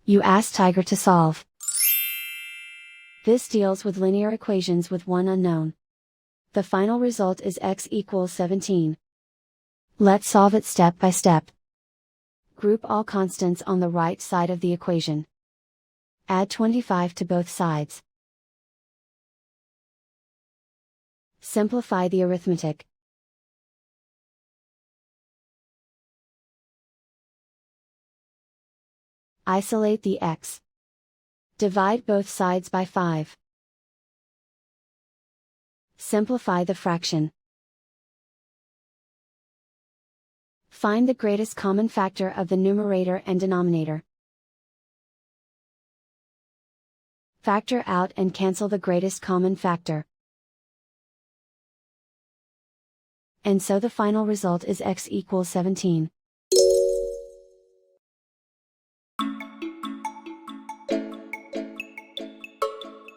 You ask Tiger to solve. This deals with linear equations with one unknown. The final result is x equals 17. Let's solve it step by step. Group all constants on the right side of the equation. Add 25 to both sides. Simplify the arithmetic. Isolate the x. Divide both sides by 5. Simplify the fraction. Find the greatest common factor of the numerator and denominator. Factor out and cancel the greatest common factor. And so the final result is x equals 17.